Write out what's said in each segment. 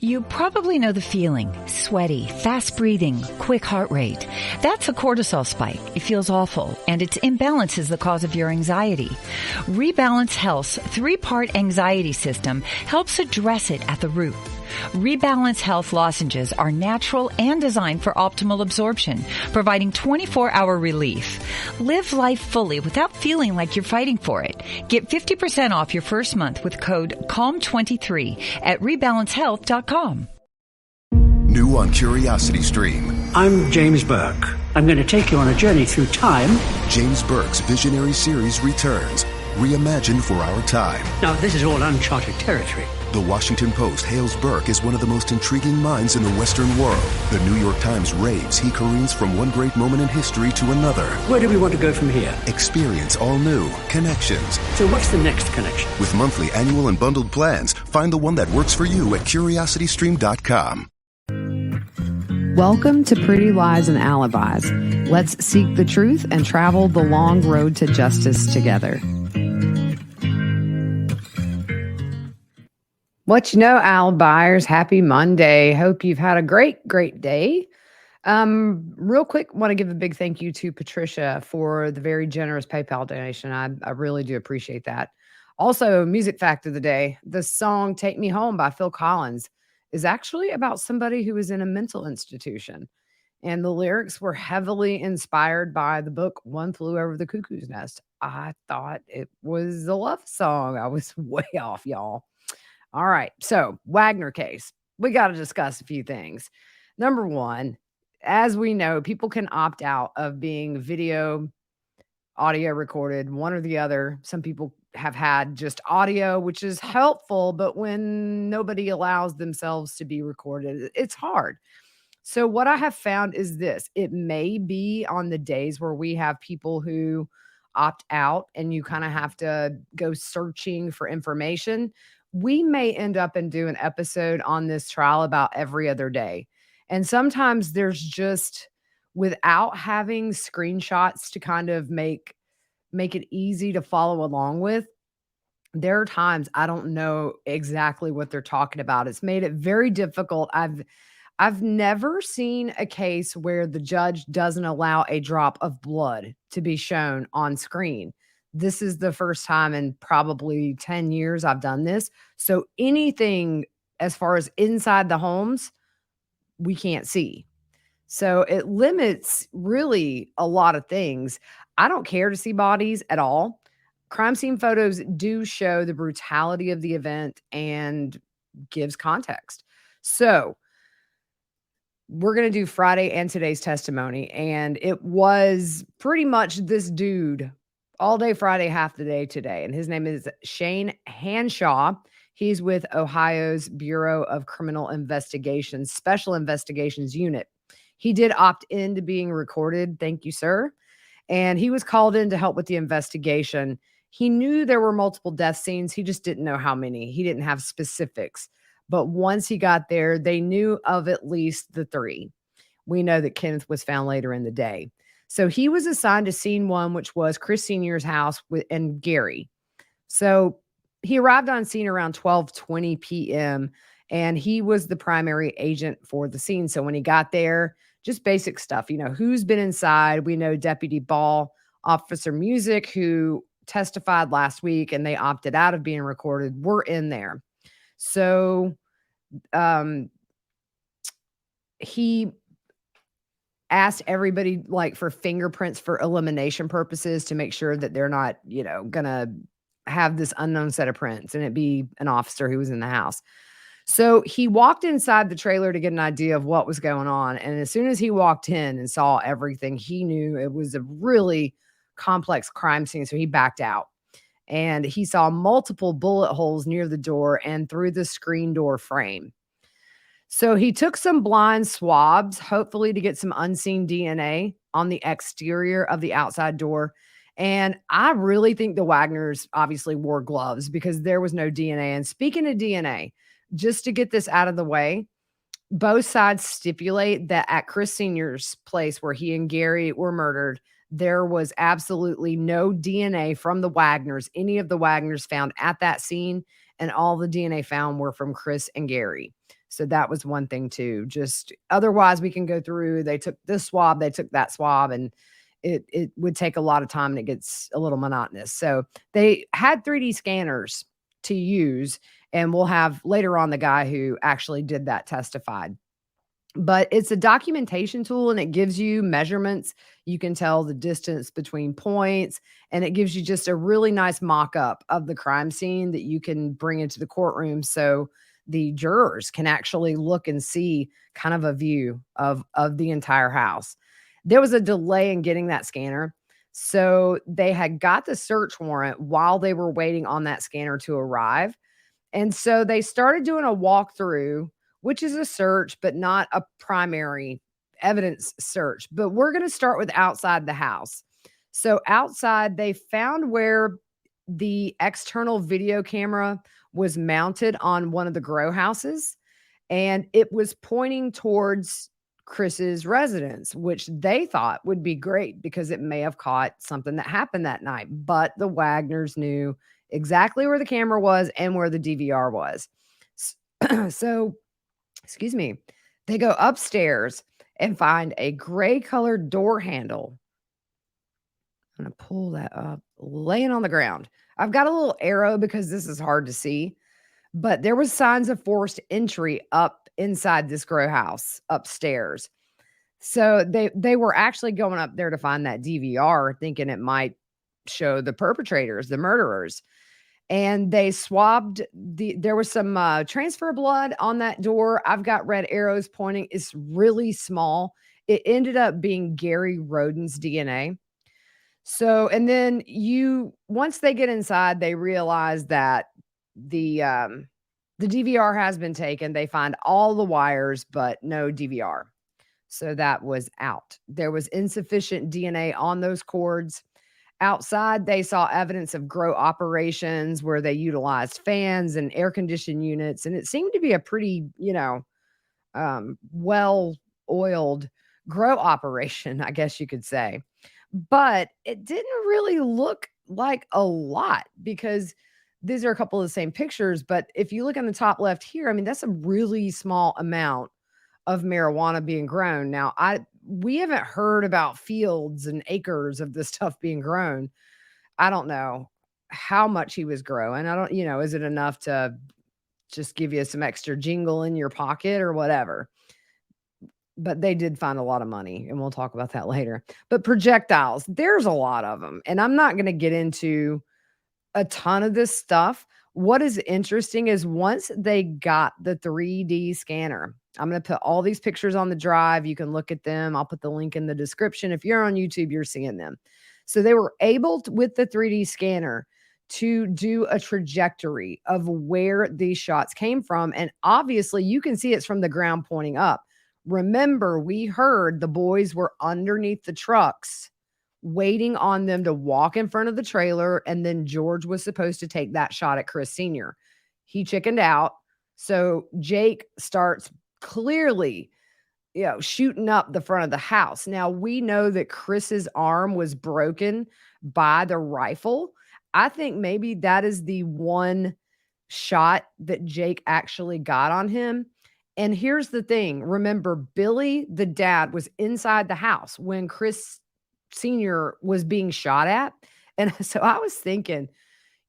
You probably know the feeling. Sweaty, fast breathing, quick heart rate. That's a cortisol spike. It feels awful, and its imbalance is the cause of your anxiety. Rebalance Health's 3-part anxiety system helps address it at the root. Rebalance Health lozenges are natural and designed for optimal absorption, providing 24-hour relief. Live life fully without feeling like you're fighting for it. Get 50% off your first month with code CALM23 at rebalancehealth.com. New on Curiosity Stream. I'm James Burke. I'm going to take you on a journey through time. James Burke's visionary series returns, reimagined for our time. Now, this is all uncharted territory. The Washington Post hails Burke as one of the most intriguing minds in the Western world. The New York Times raves he careens from one great moment in history to another. Where do we want to go from here? Experience all new Connections. So what's the next connection? With monthly, annual, and bundled plans, find the one that works for you at curiositystream.com. Welcome to Pretty Lies and Alibis. Let's seek the truth and travel the long road to justice together. What you know, Alibis, happy Monday. Hope you've had a great day. Real quick, want to give a big thank you to Patricia for the very generous PayPal donation. I really do appreciate that. Also, music fact of the day, the song Take Me Home by Phil Collins is actually about somebody who was in a mental institution. And the lyrics were heavily inspired by the book One Flew Over the Cuckoo's Nest. I thought it was a love song. I was way off, y'all. All right, so Wagner case. We got to discuss a few things. Number one, as we know, people can opt out of being audio recorded, one or the other. Some people have had just audio, which is helpful, but when nobody allows themselves to be recorded, it's hard. So what I have found is this. It may be on the days where we have people who opt out and you kind of have to go searching for information. We may end up and do an episode on this trial about every other day. And sometimes there's just, without having screenshots to kind of make it easy to follow along with, there are times I don't know exactly what they're talking about. It's made it very difficult. I've never seen a case where the judge doesn't allow a drop of blood to be shown on screen. This is the first time in probably 10 years I've done this. So anything as far as inside the homes, we can't see. So it limits really a lot of things. I don't care to see bodies at all. Crime scene photos do show the brutality of the event and gives context. So we're going to do Friday and today's testimony. And it was pretty much this dude all day Friday, half the day today. And his name is Shane Hanshaw. He's with Ohio's Bureau of Criminal Investigations, Special Investigations Unit. He did opt into being recorded. Thank you, sir. And he was called in to help with the investigation. He knew there were multiple death scenes. He just didn't know how many. He didn't have specifics. But once he got there, they knew of at least the 3. We know that Kenneth was found later in the day. So he was assigned to scene 1, which was Chris Sr.'s house and Gary. So he arrived on scene around 12:20 p.m. and he was the primary agent for the scene. So when he got there, just basic stuff, who's been inside. We know Deputy Ball, Officer Music, who testified last week and they opted out of being recorded, were in there. So he asked everybody for fingerprints for elimination purposes to make sure that they're not, gonna have this unknown set of prints and it be an officer who was in the house. So he walked inside the trailer to get an idea of what was going on. And as soon as he walked in and saw everything, he knew it was a really complex crime scene. So he backed out and he saw multiple bullet holes near the door and through the screen door frame. So he took some blind swabs, hopefully to get some unseen DNA on the exterior of the outside door. And I really think the Wagners obviously wore gloves because there was no DNA. And speaking of DNA, just to get this out of the way, both sides stipulate that at Chris Sr.'s place where he and Gary were murdered, there was absolutely no DNA from the Wagners, any of the Wagners found at that scene, and all the DNA found were from Chris and Gary. So that was one thing too. Just otherwise, we can go through. They took this swab, they took that swab, and it would take a lot of time and it gets a little monotonous. So they had 3D scanners to use, and we'll have later on the guy who actually did that testified. But it's a documentation tool and it gives you measurements. You can tell the distance between points, and it gives you just a really nice mock up of the crime scene that you can bring into the courtroom so the jurors can actually look and see kind of a view of the entire house. There was a delay in getting that scanner. So they had got the search warrant while they were waiting on that scanner to arrive. And so they started doing a walkthrough, which is a search, but not a primary evidence search. But we're going to start with outside the house. So outside, they found where the external video camera was mounted on one of the grow houses, and it was pointing towards Chris's residence, which they thought would be great because it may have caught something that happened that night. But the Wagners knew exactly where the camera was and where the DVR was. So, excuse me, they go upstairs and find a gray colored door handle. I'm going to pull that up, laying on the ground. I've got a little arrow because this is hard to see, but there was signs of forced entry up inside this grow house upstairs. So they were actually going up there to find that DVR, thinking it might show the perpetrators, the murderers. And they swabbed there was some transfer blood on that door. I've got red arrows pointing. It's really small. It ended up being Gary Roden's DNA. So, and then once they get inside, they realize that the DVR has been taken. They find all the wires, but no DVR. So that was out. There was insufficient DNA on those cords. Outside, they saw evidence of grow operations where they utilized fans and air conditioned units. And it seemed to be a pretty, well-oiled grow operation, I guess you could say. But it didn't really look like a lot because these are a couple of the same pictures. But if you look on the top left here, I mean, that's a really small amount of marijuana being grown. Now, we haven't heard about fields and acres of this stuff being grown. I don't know how much he was growing. I don't, is it enough to just give you some extra jingle in your pocket or whatever? But they did find a lot of money, and we'll talk about that later. But projectiles, there's a lot of them, and I'm not going to get into a ton of this stuff. What is interesting is once they got the 3D scanner, I'm going to put all these pictures on the drive. You can look at them. I'll put the link in the description. If you're on YouTube, you're seeing them. So they were able to, with the 3D scanner, to do a trajectory of where these shots came from. And obviously you can see it's from the ground pointing up. Remember, we heard the boys were underneath the trucks waiting on them to walk in front of the trailer. And then George was supposed to take that shot at Chris Sr. He chickened out. So Jake starts clearly, shooting up the front of the house. Now we know that Chris's arm was broken by the rifle. I think maybe that is the one shot that Jake actually got on him. And here's the thing. Remember, Billy, the dad, was inside the house when Chris Sr. was being shot at. And so I was thinking,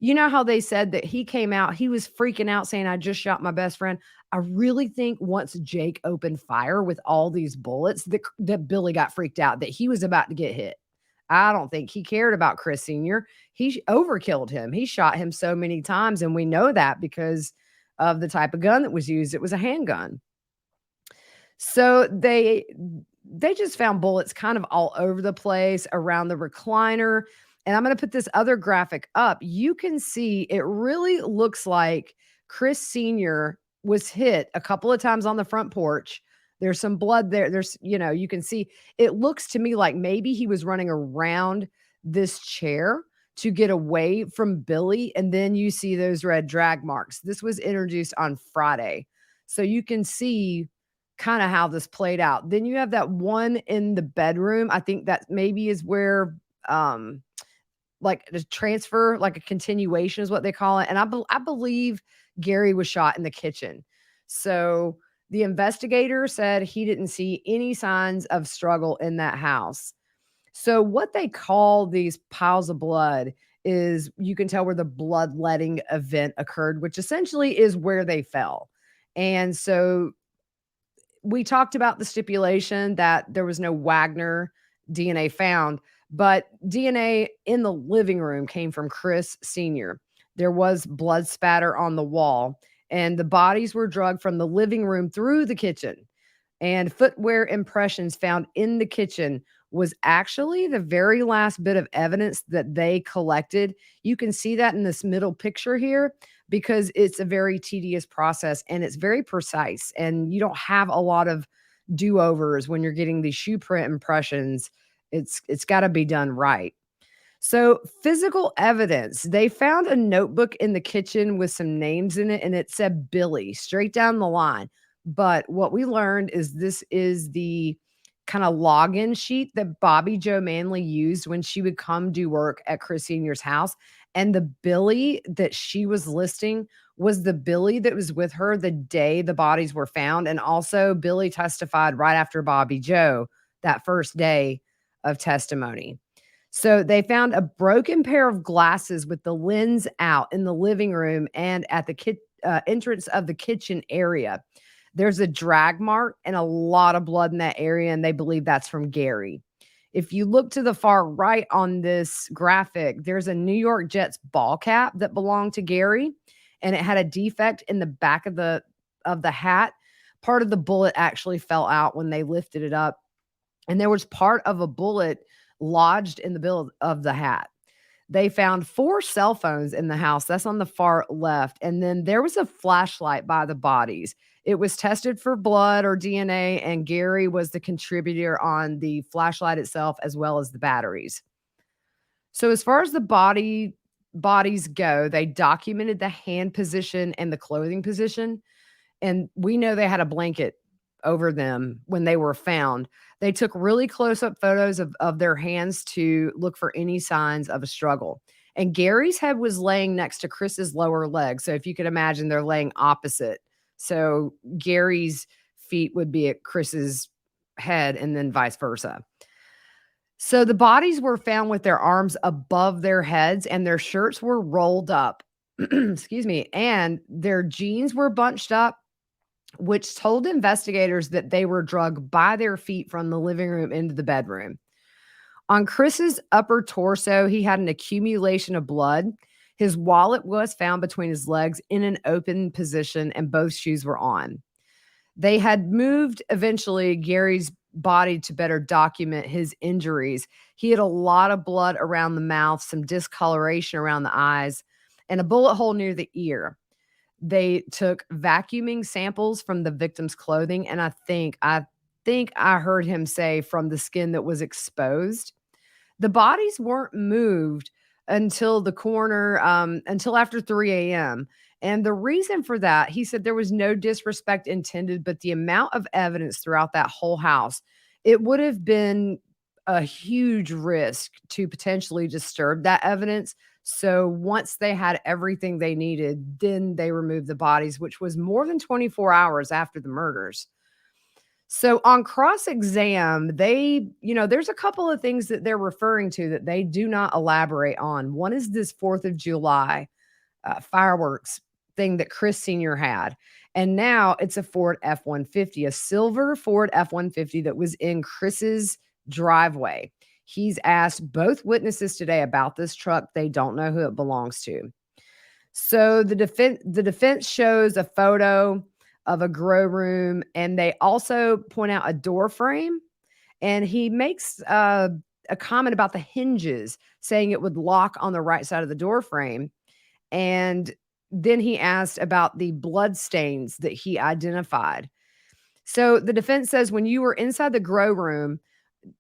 how they said that he came out, he was freaking out saying, I just shot my best friend. I really think once Jake opened fire with all these bullets that Billy got freaked out that he was about to get hit. I don't think he cared about Chris Sr. He overkilled him. He shot him so many times. And we know that because of the type of gun that was used. It was a handgun. So they just found bullets kind of all over the place around the recliner. And I'm going to put this other graphic up. You can see it really looks like Chris Sr. was hit a couple of times on the front porch. There's some blood there. There's, you can see it looks to me like maybe he was running around this chair to get away from Billy. And then you see those red drag marks. This was introduced on Friday. So you can see kind of how this played out. Then you have that one in the bedroom. I think that maybe is where, like the transfer, like a continuation is what they call it. And I believe Gary was shot in the kitchen. So The investigator said he didn't see any signs of struggle in that house. So, what they call these piles of blood is you can tell where the bloodletting event occurred, which essentially is where they fell. And so we talked about the stipulation that there was no Wagner DNA found, but DNA in the living room came from Chris Sr. There was blood spatter on the wall, and the bodies were dragged from the living room through the kitchen. And footwear impressions found in the kitchen was actually the very last bit of evidence that they collected. You can see that in this middle picture here because it's a very tedious process and it's very precise. And you don't have a lot of do-overs when you're getting these shoe print impressions. It's got to be done right. So, physical evidence. They found a notebook in the kitchen with some names in it, and it said Billy straight down the line. But what we learned is this is the kind of login sheet that Bobby Joe Manley used when she would come do work at Chris Sr.'s house. And the Billy that she was listing was the Billy that was with her the day the bodies were found. And also, Billy testified right after Bobby Joe that first day of testimony. So they found a broken pair of glasses with the lens out in the living room and at the entrance of the kitchen area. There's a drag mark and a lot of blood in that area, and they believe that's from Gary. If you look to the far right on this graphic, there's a New York Jets ball cap that belonged to Gary, and it had a defect in the back of the hat. Part of the bullet actually fell out when they lifted it up, and there was part of a bullet lodged in the bill of the hat. They found 4 cell phones in the house. That's on the far left. And then there was a flashlight by the bodies. It was tested for blood or DNA, and Gary was the contributor on the flashlight itself as well as the batteries. So as far as the bodies go, they documented the hand position and the clothing position. And we know they had a blanket over them when they were found. They took really close-up photos of their hands to look for any signs of a struggle. And Gary's head was laying next to Chris's lower leg. So if you could imagine, they're laying opposite. So Gary's feet would be at Chris's head and then vice versa. So the bodies were found with their arms above their heads and their shirts were rolled up. Excuse me. And their jeans were bunched up, which told investigators that they were dragged by their feet from the living room into the bedroom. On Chris's upper torso, he had an accumulation of blood. His wallet was found between his legs in an open position, and both shoes were on. They had moved eventually Gary's body to better document his injuries. He had a lot of blood around the mouth, some discoloration around the eyes, and a bullet hole near the ear. They took vacuuming samples from the victim's clothing, and I think I heard him say from the skin that was exposed. The bodies weren't moved until the coroner, until after 3 a.m. And the reason for that, he said there was no disrespect intended, but the amount of evidence throughout that whole house, it would have been a huge risk to potentially disturb that evidence. So once they had everything they needed, then they removed the bodies, which was more than 24 hours after the murders. So on cross-exam, there's a couple of things that they're referring to that they do not elaborate on. One is this 4th of July fireworks thing that Chris Sr. had. And now it's a Ford F-150, a silver Ford F-150 that was in Chris's driveway. He's asked both witnesses today about this truck. They don't know who it belongs to. So the defense shows a photo of a grow room, and they also point out a door frame. And he makes a comment about the hinges, saying it would lock on the right side of the door frame. And then he asked about the blood stains that he identified. So the defense says, when you were inside the grow room,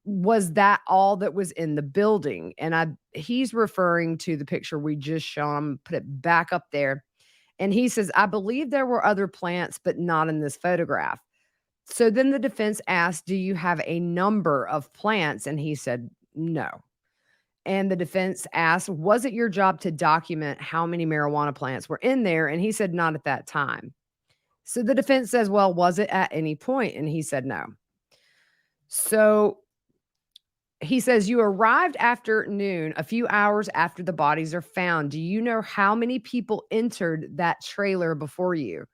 was that all that was in the building? And he's referring to the picture we just shown. Put it back up there. And he says, I believe there were other plants, but not in this photograph. So then the defense asked, do you have a number of plants? And he said, no. And the defense asked, was it your job to document how many marijuana plants were in there? And he said, not at that time. So the defense says, well, was it at any point? And he said no. So he says, you arrived after noon, a few hours after the bodies are found. Do you know how many people entered that trailer before you?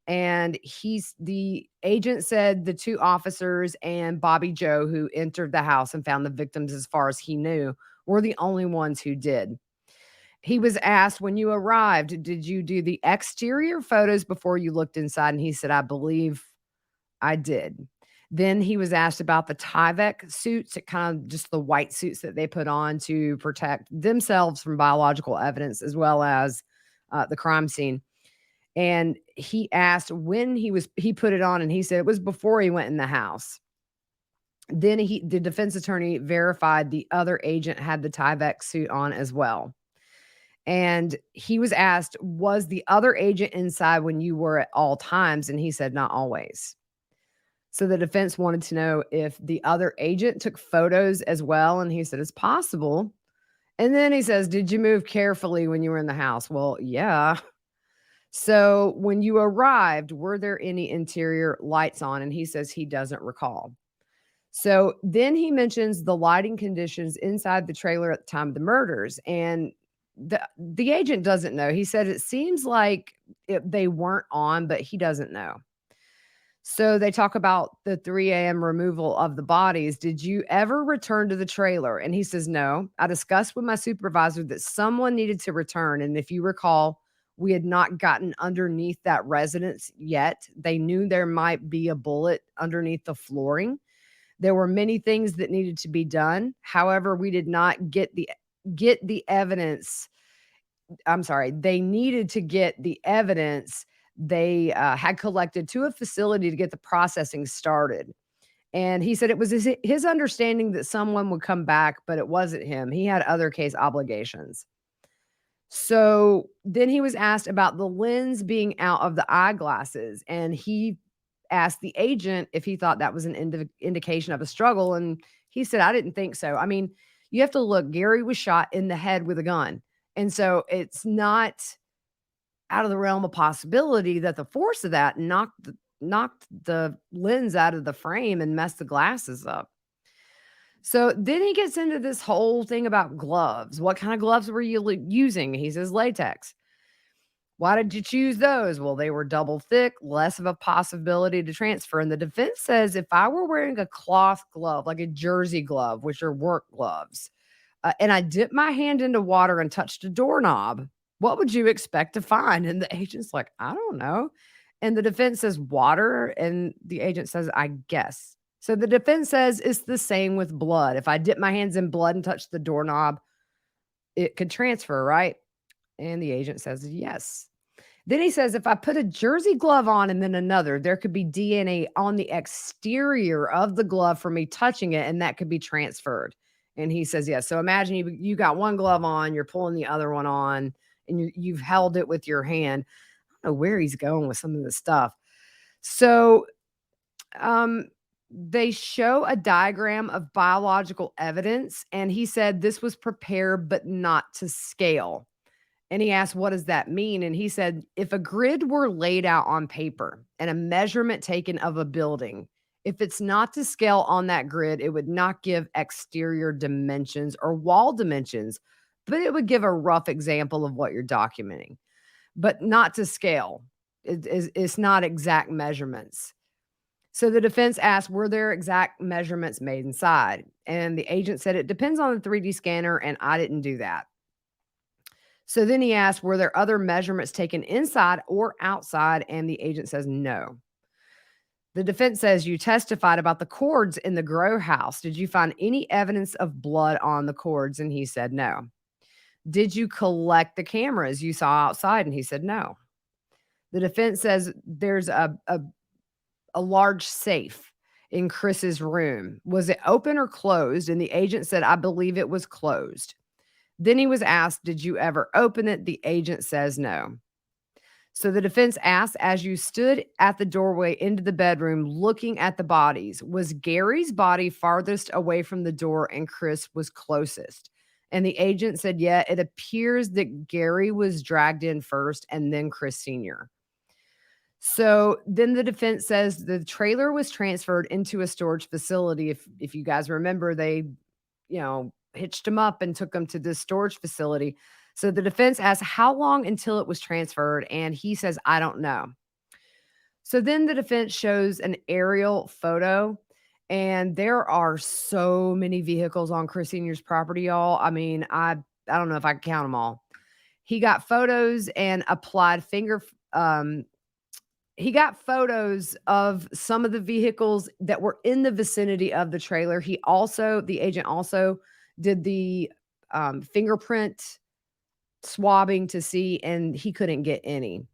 And the agent said the two officers and Bobby Joe, who entered the house and found the victims as far as he knew, were the only ones who did. He was asked, when you arrived, did you do the exterior photos before you looked inside? And he said, I believe I did. Then he was asked about the Tyvek suits, kind of just the white suits that they put on to protect themselves from biological evidence as well as the crime scene. And he asked when he put it on, and he said it was before he went in the house. Then the defense attorney verified the other agent had the Tyvek suit on as well. And he was asked, was the other agent inside when you were at all times? And he said, not always. So the defense wanted to know if the other agent took photos as well. And he said, it's possible. And then he says, did you move carefully when you were in the house? Well, yeah. So when you arrived, were there any interior lights on? And he says he doesn't recall. So then he mentions the lighting conditions inside the trailer at the time of the murders. And the agent doesn't know. He said it seems like they weren't on, but he doesn't know. So they talk about the 3 a.m. removal of the bodies. Did you ever return to the trailer? And he says, no. I discussed with my supervisor that someone needed to return. And if you recall, we had not gotten underneath that residence yet. They knew there might be a bullet underneath the flooring. There were many things that needed to be done. However, we did not get the evidence. I'm sorry. They needed to get the evidence they had collected to a facility to get the processing started. And he said it was his understanding that someone would come back, but it wasn't him. He had other case obligations. So then he was asked about the lens being out of the eyeglasses, and he asked the agent if he thought that was an indication of a struggle. And he said, I didn't think so. I mean, you have to look, Gary was shot in the head with a gun. And so it's not out of the realm of possibility that the force of that knocked the lens out of the frame and messed the glasses up. So then he gets into this whole thing about gloves. What kind of gloves were you using? He says latex. Why did you choose those? Well, they were double thick, less of a possibility to transfer. And the defense says if I were wearing a cloth glove, like a jersey glove, which are work gloves, and I dipped my hand into water and touched a doorknob, what would you expect to find? And the agent's like, I don't know. And the defense says water. And the agent says, I guess. So the defense says it's the same with blood. If I dip my hands in blood and touch the doorknob, it could transfer, right? And the agent says, yes. Then he says, if I put a jersey glove on and then another, there could be DNA on the exterior of the glove from me touching it, and that could be transferred. And he says, yes. So imagine you got one glove on, you're pulling the other one on, and you've held it with your hand. I don't know where he's going with some of this stuff. So they show a diagram of biological evidence, and he said this was prepared but not to scale. And he asked, what does that mean? And he said, if a grid were laid out on paper and a measurement taken of a building, if it's not to scale on that grid, it would not give exterior dimensions or wall dimensions, but it would give a rough example of what you're documenting, but not to scale. It's not exact measurements. So the defense asked, were there exact measurements made inside? And the agent said, it depends on the 3D scanner, and I didn't do that. So then he asked, were there other measurements taken inside or outside? And the agent says, no. The defense says, you testified about the cords in the grow house. Did you find any evidence of blood on the cords? And he said, no. Did you collect the cameras you saw outside? And he said, no. The defense says there's a large safe in Chris's room. Was it open or closed? And the agent said, I believe it was closed. Then he was asked, did you ever open it? The agent says no. So the defense asked, as you stood at the doorway into the bedroom looking at the bodies, was Gary's body farthest away from the door and Chris was closest? And the agent said, yeah, it appears that Gary was dragged in first and then Chris Sr. So then the defense says the trailer was transferred into a storage facility. If you guys remember, they, hitched him up and took him to this storage facility. So the defense asks how long until it was transferred, and he says, I don't know. So then the defense shows an aerial photo, and there are so many vehicles on Chris Sr.'s property, y'all. I mean, I don't know if I can count them all. He got photos and applied he got photos of some of the vehicles that were in the vicinity of the trailer. The agent also did the fingerprint swabbing to see, and he couldn't get any.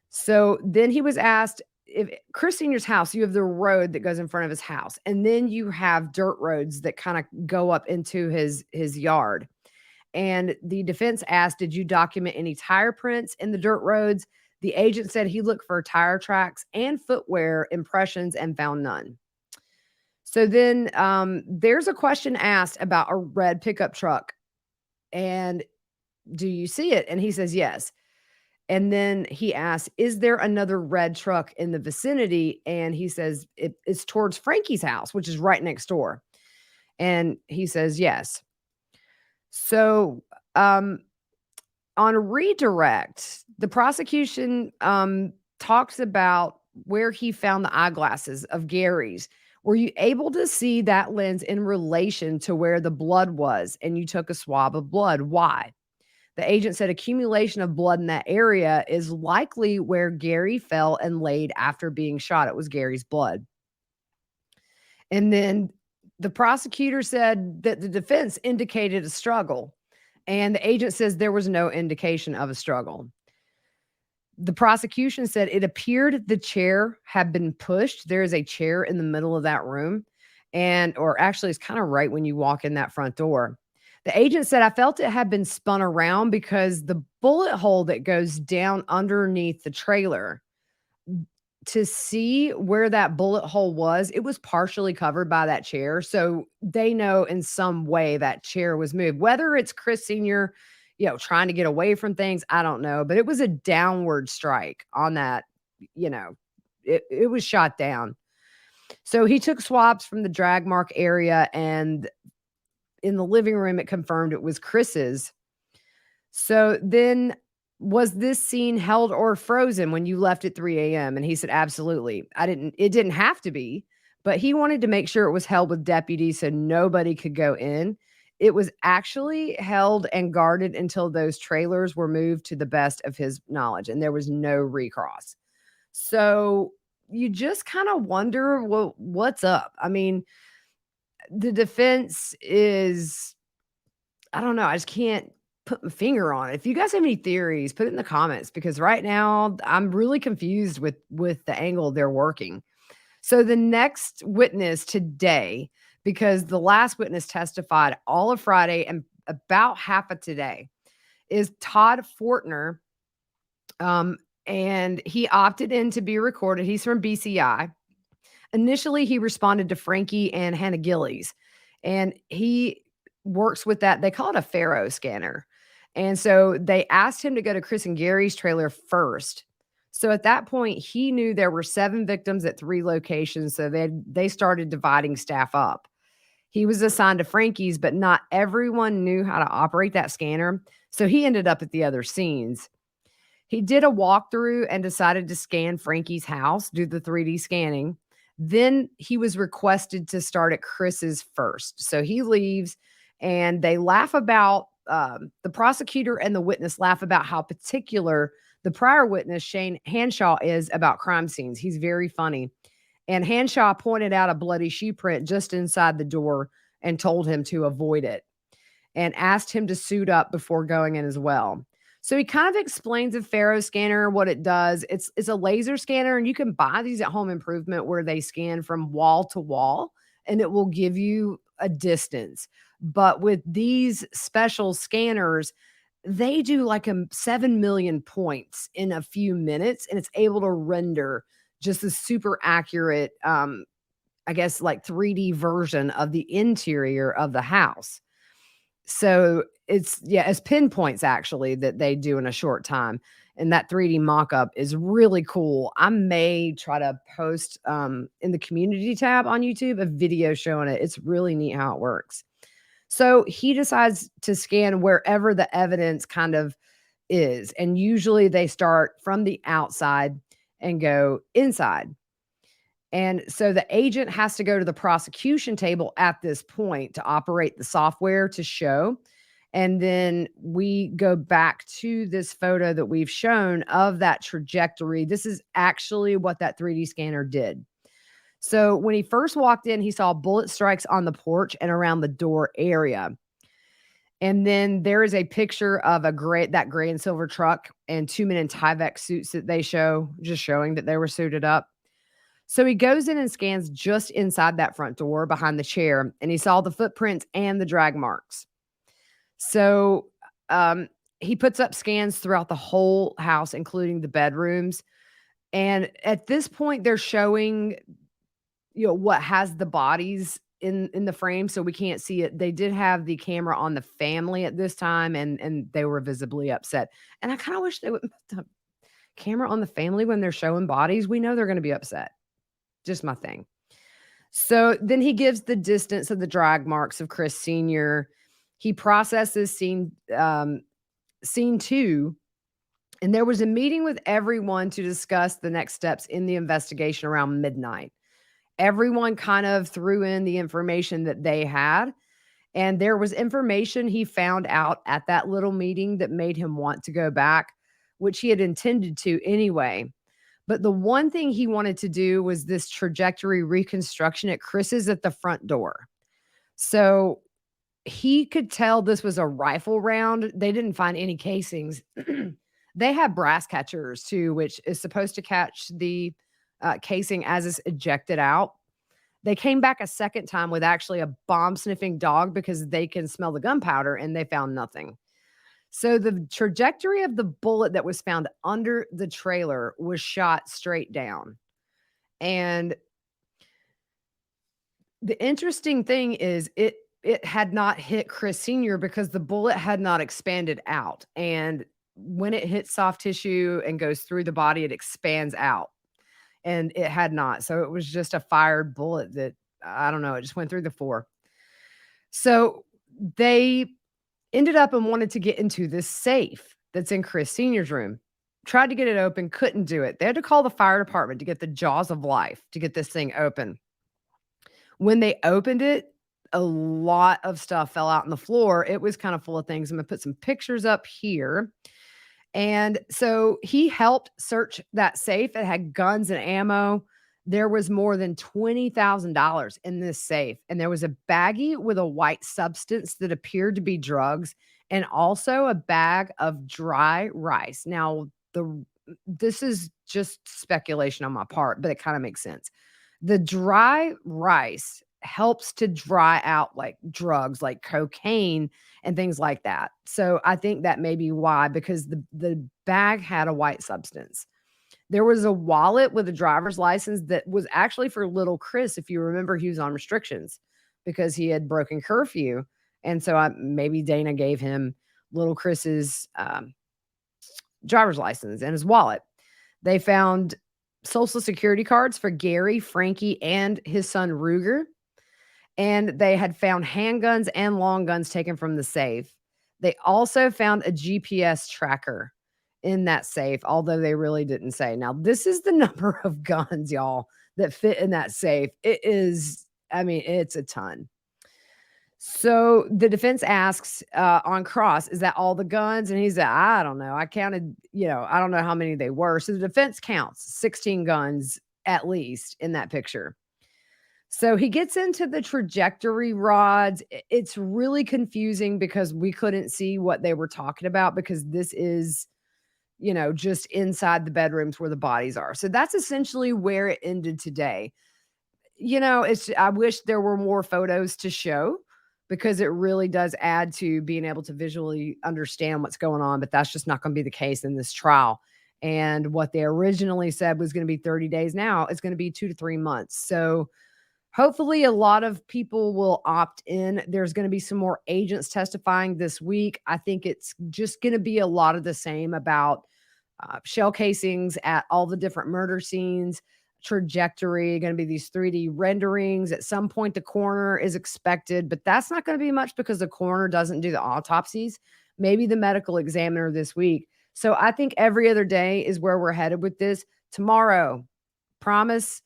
So then he was asked, if Chris Sr.'s house, you have the road that goes in front of his house, and then you have dirt roads that kind of go up into his yard. And the defense asked, did you document any tire prints in the dirt roads? The agent said he looked for tire tracks and footwear impressions and found none. So then there's a question asked about a red pickup truck. And do you see it? And he says yes. And then he asks, is there another red truck in the vicinity? And he says it's towards Frankie's house, which is right next door. And he says yes. So on redirect, the prosecution talks about where he found the eyeglasses of Gary's. Were you able to see that lens in relation to where the blood was? And you took a swab of blood. Why? The agent said accumulation of blood in that area is likely where Gary fell and laid after being shot. It was Gary's blood. And then the prosecutor said that the defense indicated a struggle, and the agent says there was no indication of a struggle. The prosecution said it appeared the chair had been pushed. There is a chair in the middle of that room, or actually it's kind of right when you walk in that front door. The agent said, I felt it had been spun around because the bullet hole that goes down underneath the trailer, to see where that bullet hole was, it was partially covered by that chair. So they know in some way that chair was moved. Whether it's Chris Sr., trying to get away from things, I don't know. But it was a downward strike on that, it was shot down. So he took swabs from the drag mark area, and in the living room, it confirmed it was Chris's. So then, was this scene held or frozen when you left at 3 a.m.? And he said, absolutely. It didn't have to be, but he wanted to make sure it was held with deputies so nobody could go in. It was actually held and guarded until those trailers were moved to the best of his knowledge, and there was no recross. So you just kind of wonder, well, what's up? I mean, the defense is, I don't know. I just can't put my finger on it. If you guys have any theories, put it in the comments, because right now I'm really confused with the angle they're working. So the next witness today, because the last witness testified all of Friday and about half of today, is Todd Fortner. And he opted in to be recorded. He's from BCI. Initially, he responded to Frankie and Hannah Gillies, and he works with that. They call it a Faro scanner. And so they asked him to go to Chris and Gary's trailer first. So at that point, he knew there were 7 victims at 3 locations. So they started dividing staff up. He was assigned to Frankie's, but not everyone knew how to operate that scanner. So he ended up at the other scenes. He did a walkthrough and decided to scan Frankie's house, do the 3D scanning. Then he was requested to start at Chris's first. So he leaves, and they laugh about, the prosecutor and the witness laugh about how particular the prior witness, Shane Hanshaw, is about crime scenes. He's very funny. And Hanshaw pointed out a bloody shoe print just inside the door and told him to avoid it, and asked him to suit up before going in as well. So he kind of explains the Faro scanner, what it does. It's a laser scanner, and you can buy these at Home Improvement where they scan from wall to wall, and it will give you a distance. But with these special scanners, they do like 7 million points in a few minutes, and it's able to render just a super accurate, I guess, like 3D version of the interior of the house. So it's pinpoints actually that they do in a short time. And that 3D mock-up is really cool. I may try to post in the community tab on YouTube a video showing it. It's really neat how it works. So he decides to scan wherever the evidence kind of is. And usually they start from the outside and go inside. And so the agent has to go to the prosecution table at this point to operate the software to show. And then we go back to this photo that we've shown of that trajectory. This is actually what that 3D scanner did. So when he first walked in, he saw bullet strikes on the porch and around the door area. And then there is a picture of that gray and silver truck and 2 men in Tyvek suits that they show, just showing that they were suited up. So he goes in and scans just inside that front door behind the chair, and he saw the footprints and the drag marks. So he puts up scans throughout the whole house, including the bedrooms. And at this point, they're showing, what has the bodies in the frame, so we can't see it. They did have the camera on the family at this time, and they were visibly upset. And I kind of wish they would put the camera on the family when they're showing bodies. We know they're going to be upset. Just my thing. So then he gives the distance of the drag marks of Chris Sr. He processes scene 2, and there was a meeting with everyone to discuss the next steps in the investigation around midnight. Everyone kind of threw in the information that they had, and there was information he found out at that little meeting that made him want to go back, which he had intended to anyway. But the one thing he wanted to do was this trajectory reconstruction at Chris's at the front door. So he could tell this was a rifle round. They didn't find any casings. They have brass catchers too, which is supposed to catch the casing as it's ejected out. They came back a second time with actually a bomb sniffing dog because they can smell the gunpowder, and they found nothing. So the trajectory of the bullet that was found under the trailer was shot straight down. And the interesting thing is it had not hit Chris Sr. because the bullet had not expanded out. And when it hits soft tissue and goes through the body, it expands out. And it had not. So it was just a fired bullet that, I don't know, it just went through the floor. So they ended up and wanted to get into this safe that's in Chris Sr.'s room. Tried to get it open, couldn't do it. They had to call the fire department to get the jaws of life to get this thing open. When they opened it, a lot of stuff fell out on the floor. It was kind of full of things. I'm going to put some pictures up here. And so he helped search that safe. It had guns and ammo. There was more than $20,000 in this safe. And there was a baggie with a white substance that appeared to be drugs, and also a bag of dry rice. Now, this is just speculation on my part, but it kind of makes sense. The dry rice helps to dry out like drugs like cocaine and things like that. So I think that may be why, because the bag had a white substance. There was a wallet with a driver's license that was actually for little Chris. If you remember, he was on restrictions because he had broken curfew. And so maybe Dana gave him little Chris's driver's license and his wallet. They found Social Security cards for Gary, Frankie, and his son Ruger. And they had found handguns and long guns taken from the safe. They also found a GPS tracker in that safe, although they really didn't say. Now, this is the number of guns, y'all, that fit in that safe. It is, it's a ton. So the defense asks on cross, is that all the guns? And he said, I don't know. I counted, I don't know how many they were. So the defense counts 16 guns at least in that picture. So he gets into the trajectory rods. It's really confusing because we couldn't see what they were talking about, because this is, just inside the bedrooms where the bodies are. So that's essentially where it ended today. I wish there were more photos to show, because it really does add to being able to visually understand what's going on, but that's just not going to be the case in this trial. And what they originally said was going to be 30 days. Now it's going to be 2 to 3 months. So hopefully a lot of people will opt in. There's going to be some more agents testifying this week. I think it's just going to be a lot of the same about shell casings at all the different murder scenes, trajectory, going to be these 3D renderings. At some point, the coroner is expected, but that's not going to be much because the coroner doesn't do the autopsies. Maybe the medical examiner this week. So I think every other day is where we're headed with this. Tomorrow, promise,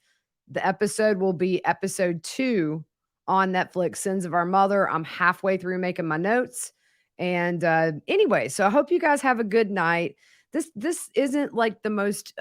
the episode will be episode 2 on Netflix, Sins of Our Mother. I'm halfway through making my notes. And anyway, so I hope you guys have a good night. This isn't like the most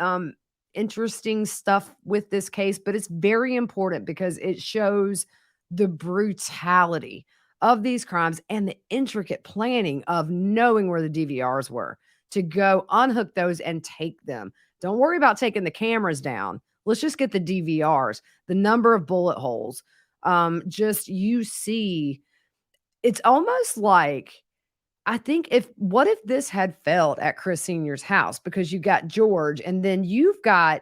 interesting stuff with this case, but it's very important because it shows the brutality of these crimes and the intricate planning of knowing where the DVRs were to go unhook those and take them. Don't worry about taking the cameras down. Let's just get the DVRs, the number of bullet holes. Just you see, it's almost like, I think what if this had failed at Chris Sr.'s house, because you got George and then you've got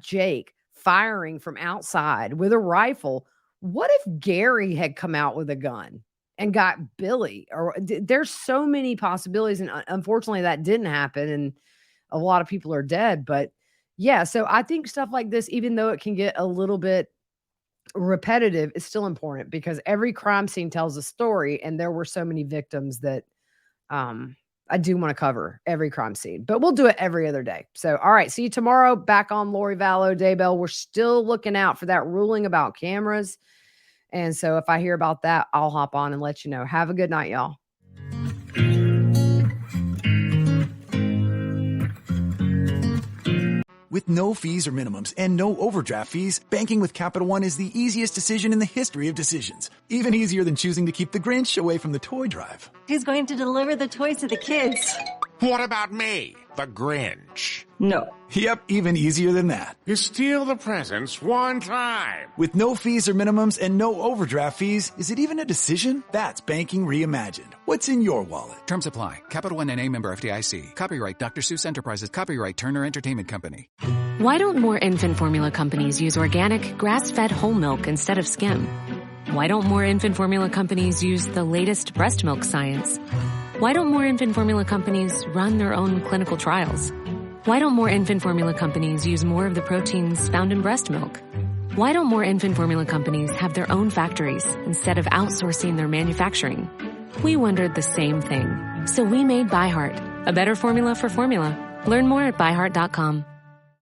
Jake firing from outside with a rifle. What if Gary had come out with a gun and got Billy? Or there's so many possibilities, and unfortunately that didn't happen, and a lot of people are dead. But yeah, so I think stuff like this, even though it can get a little bit repetitive, is still important because every crime scene tells a story, and there were so many victims that I do want to cover every crime scene, but we'll do it every other day. So, all right, see you tomorrow back on Lori Vallow Daybell. We're still looking out for that ruling about cameras. And so if I hear about that, I'll hop on and let you know. Have a good night, y'all. With no fees or minimums and no overdraft fees, banking with Capital One is the easiest decision in the history of decisions. Even easier than choosing to keep the Grinch away from the toy drive. Who's going to deliver the toys to the kids? What about me, the Grinch? No. Yep, even easier than that. You steal the presents one time. With no fees or minimums and no overdraft fees, is it even a decision? That's banking reimagined. What's in your wallet? Terms apply. Capital One N.A. member FDIC. Copyright Dr. Seuss Enterprises. Copyright Turner Entertainment Company. Why don't more infant formula companies use organic, grass-fed whole milk instead of skim? Why don't more infant formula companies use the latest breast milk science? Why don't more infant formula companies run their own clinical trials? Why don't more infant formula companies use more of the proteins found in breast milk? Why don't more infant formula companies have their own factories instead of outsourcing their manufacturing? We wondered the same thing. So we made ByHeart, a better formula for formula. Learn more at byheart.com.